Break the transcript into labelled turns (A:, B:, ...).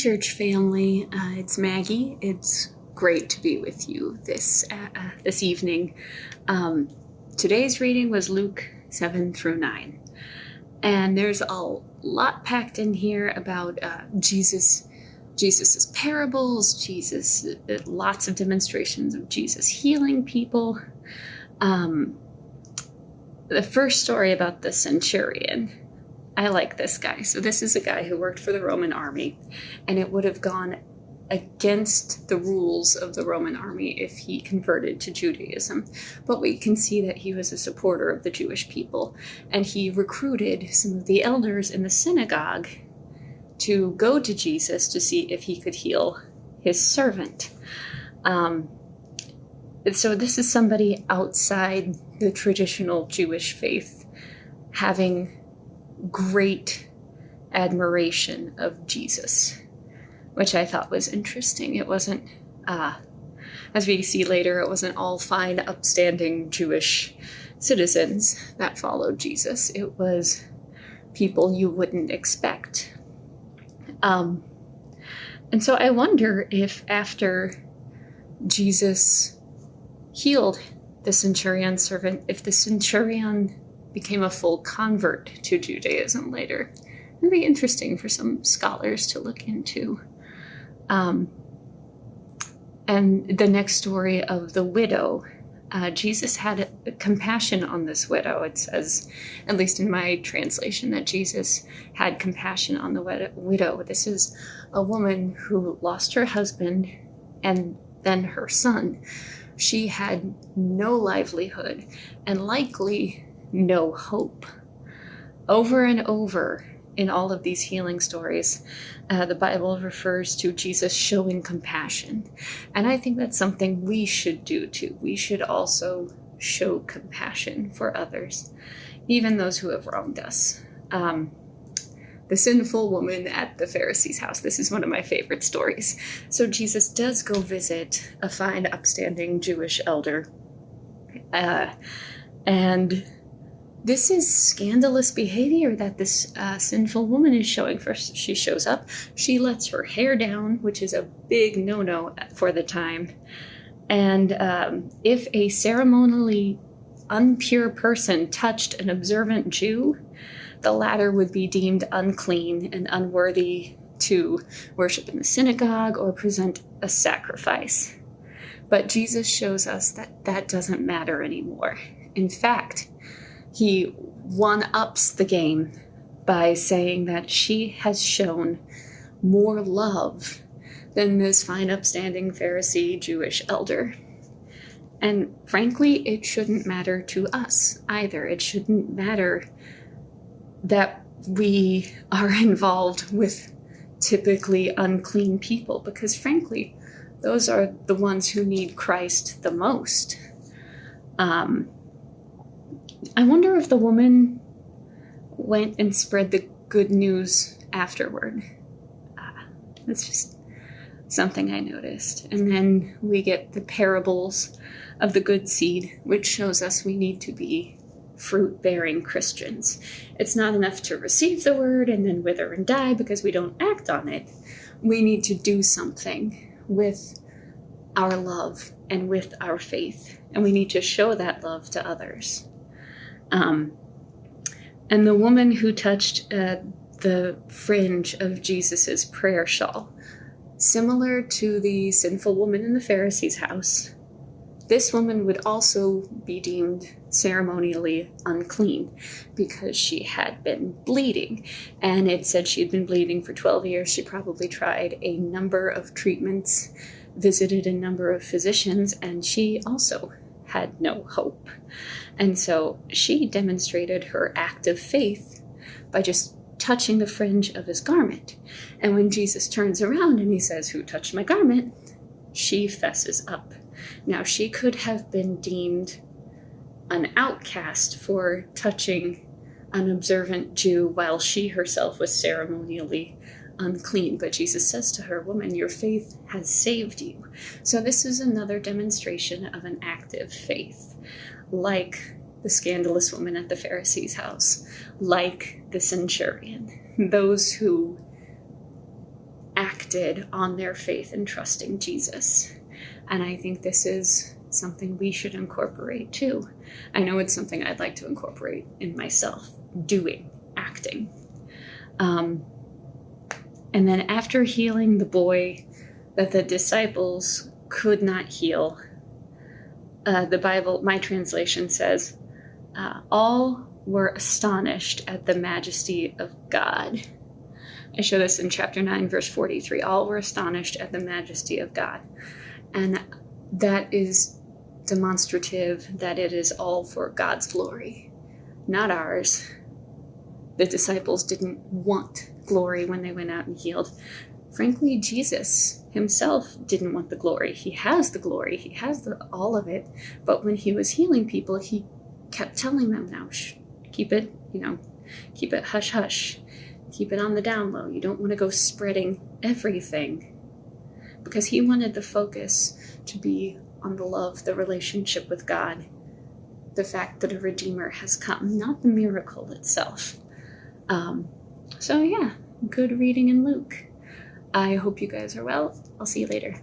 A: church family. It's Maggie. It's great to be with you this evening. Today's reading was Luke 7 through 9. And there's a lot packed in here about Jesus's parables, lots of demonstrations of Jesus healing people. The first story about the centurion. I like this guy. So this is a guy who worked for the Roman army, and it would have gone against the rules of the Roman army if he converted to Judaism. But we can see that he was a supporter of the Jewish people, and he recruited some of the elders in the synagogue to go to Jesus to see if he could heal his servant. So this is somebody outside the traditional Jewish faith having great admiration of Jesus, which I thought was interesting. It wasn't, as we see later, it wasn't all fine, upstanding Jewish citizens that followed Jesus. It was people you wouldn't expect. And so I wonder if after Jesus healed the centurion's servant, if the centurion became a full convert to Judaism later. It'd be interesting for some scholars to look into. And the next story of the widow, Jesus had compassion on this widow. It says, at least in my translation, that Jesus had compassion on the widow. This is a woman who lost her husband and then her son. She had no livelihood and likely no hope. Over and over in all of these healing stories, the Bible refers to Jesus showing compassion. And I think that's something we should do too. We should also show compassion for others, even those who have wronged us. The sinful woman at the Pharisee's house. This is one of my favorite stories. So Jesus does go visit a fine, upstanding Jewish elder. And this is scandalous behavior that this sinful woman is showing. First, she shows up. She lets her hair down, which is a big no-no for the time. And if a ceremonially impure person touched an observant Jew, the latter would be deemed unclean and unworthy to worship in the synagogue or present a sacrifice. But Jesus shows us that that doesn't matter anymore. In fact, he one-ups the game by saying that she has shown more love than this fine, upstanding Pharisee Jewish elder. And frankly, it shouldn't matter to us either. It shouldn't matter that we are involved with typically unclean people, because frankly, those are the ones who need Christ the most. I wonder if the woman went and spread the good news afterward. That's just something I noticed. And then we get the parables of the good seed, which shows us we need to be fruit-bearing Christians. It's not enough to receive the word and then wither and die because we don't act on it. We need to do something with our love and with our faith, and we need to show that love to others. And the woman who touched the fringe of Jesus's prayer shawl, similar to the sinful woman in the Pharisee's house, this woman would also be deemed ceremonially unclean because she had been bleeding. And it said she'd been bleeding for 12 years. She probably tried a number of treatments, visited a number of physicians, and she also had no hope. And so she demonstrated her act of faith by just touching the fringe of his garment. And when Jesus turns around and he says, "Who touched my garment?" she fesses up. Now, she could have been deemed an outcast for touching an observant Jew while she herself was ceremonially unclean. But Jesus says to her, "Woman, your faith has saved you." So this is another demonstration of an active faith, like the scandalous woman at the Pharisee's house, like the centurion. Those who acted on their faith and trusting Jesus. And I think this is something we should incorporate too. I know it's something I'd like to incorporate in myself, acting. And then after healing the boy that the disciples could not heal, the Bible, my translation says, all were astonished at the majesty of God. I show this in chapter 9, verse 43. All were astonished at the majesty of God. And that is demonstrative that it is all for God's glory, not ours. The disciples didn't want glory when they went out and healed. Frankly, Jesus himself didn't want the glory. He has the glory. He has all of it. But when he was healing people, he kept telling them, now, keep it, keep it hush hush. Keep it on the down low. You don't want to go spreading everything, because he wanted the focus to be on the love, the relationship with God, the fact that a Redeemer has come, not the miracle itself. So yeah, good reading in Luke. I hope you guys are well. I'll see you later.